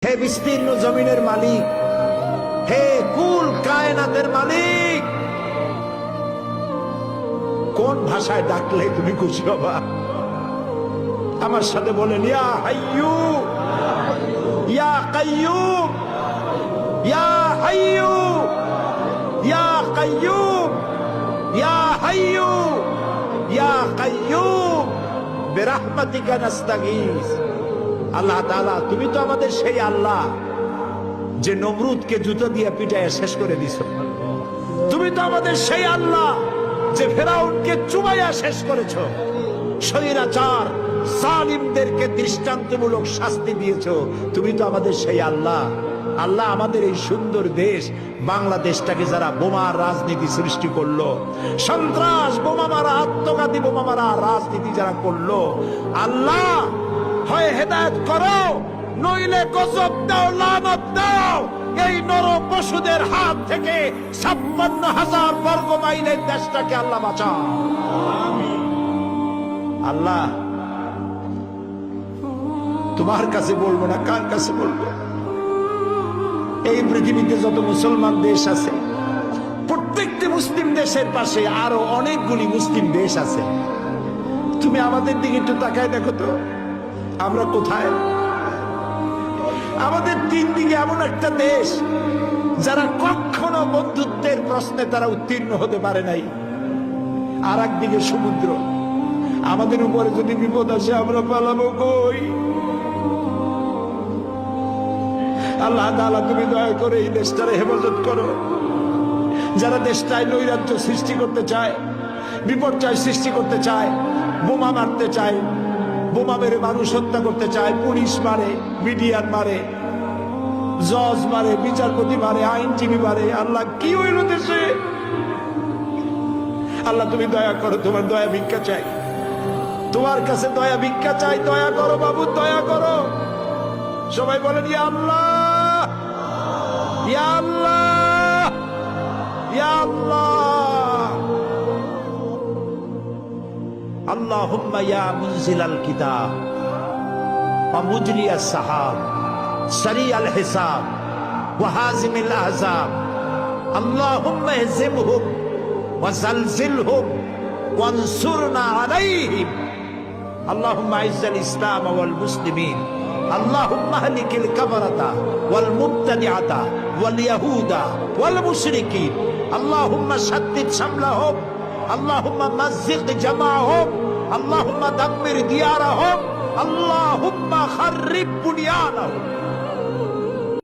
হে বিস্তীর্ণ জমিনের মালিক, হে কুল কায়নাতের মালিক, কোন ভাষায় ডাকলে তুমি খুশি হবা? আমার সাথে বলেন, ইয়া হাইয়ু ইয়া কাইয়ুম, ইয়া হাইয়ু ইয়া কাইয়ুম, ইয়া হাইয়ু ইয়া কাইয়ুম বিরহমাতিকা নাস্তাগীস। আল্লাহ তাআলা, তুমি তো আমাদের সেই আল্লাহ যে নমরুদকে জুতো দিয়ে পিটায় শেষ করে দিছো। তুমি তো আমাদের সেই আল্লাহ যে ফেরাউনকে চুবাইয়া শেষ করেছো। স্বৈরাচার জালিমদেরকে দৃষ্টান্তমূলক শাস্তি দিয়েছো। তুমি তো আমাদের সেই আল্লাহ। আল্লাহ, আমাদের এই সুন্দর দেশ বাংলাদেশটাকে যারা বোমার রাজনীতি সৃষ্টি করলো, সন্ত্রাস, বোমা মারা, আত্মঘাতী বোমা মারা রাজনীতি যারা করলো, আল্লাহ হয় হেদায়েত করো, নইলে গজব দাও, লানত দাও। এই নর পশুদের হাত থেকে 56,000 বর্গ মাইলের দেশটাকে আল্লাহ বাঁচাও। আল্লাহ, তোমার কাছে বলবো না, কার কাছে বলবো? এই পৃথিবীতে যত মুসলমান দেশ আছে, প্রত্যেকটি মুসলিম দেশের পাশে আরো অনেকগুলি মুসলিম দেশ আছে। তুমি আমাদের দিকে একটু তাকায় দেখো তো, আমরা কোথায়? আমাদের তিন দিকে এমন একটা দেশ যারা কখনো বন্ধুত্বের প্রশ্নে তারা উত্তীর্ণ হতে পারে নাই, আর একদিকে সমুদ্র। আমাদের উপরে যদি বিপদ আসে আমরা পালাবো কই? আল্লাহ তাআলা, তুমি দয়া করে এই দেশটারে হেফাজত করো। যারা দেশটায় নৈরাজ্য সৃষ্টি করতে চায়, বিপর্যয় সৃষ্টি করতে চায়, বোমা মারতে চায়, বোমা মেরে মানুষ হত্যা করতে চায়, পুলিশ মারে, মিডিয়ার মারে, জজ মারে, বিচারপতি মারে, আইনজীবী মারে। আল্লাহ, কি হইল দেশে? আল্লাহ, তুমি দয়া করো, তোমার দয়া ভিক্ষা চাই, তোমার কাছে দয়া ভিক্ষা চাই। দয়া করো বাবু, দয়া করো। সবাই বলেন, ইয়া আল্লাহ, ইয়া আল্লাহ, ইয়া আল্লাহ। আল্লাহুম্মা ইয়া মুনজিলাল কিতাব ওয়া মুজরিয়াস সাহাব সারিয়াল হিসাব ওয়া হাজিমিল আহজাব, আল্লাহুম্মা ইহজিমহুম ওয়া জালজিলহুম ওয়ানসুরনা আলাইহিম, আল্লাহুম্মা আইজ্জাল ইসলাম ওয়াল মুসলিমিন, আল্লাহুম্মা আহলিকিল কাফারাতা ওয়াল মুবতাদিআতা ওয়াল ইয়াহুদা ওয়াল মুশরিকিন, আল্লাহুম্মা শাদ্দিদ শামলাহুম, আল্লাহুম্মা মাযজিক জামাআহুম, আল্লাহুম্মা দাম্মির দিয়ারাহুম, আল্লাহুম্মা খাররিব বুনিয়ানাহুম।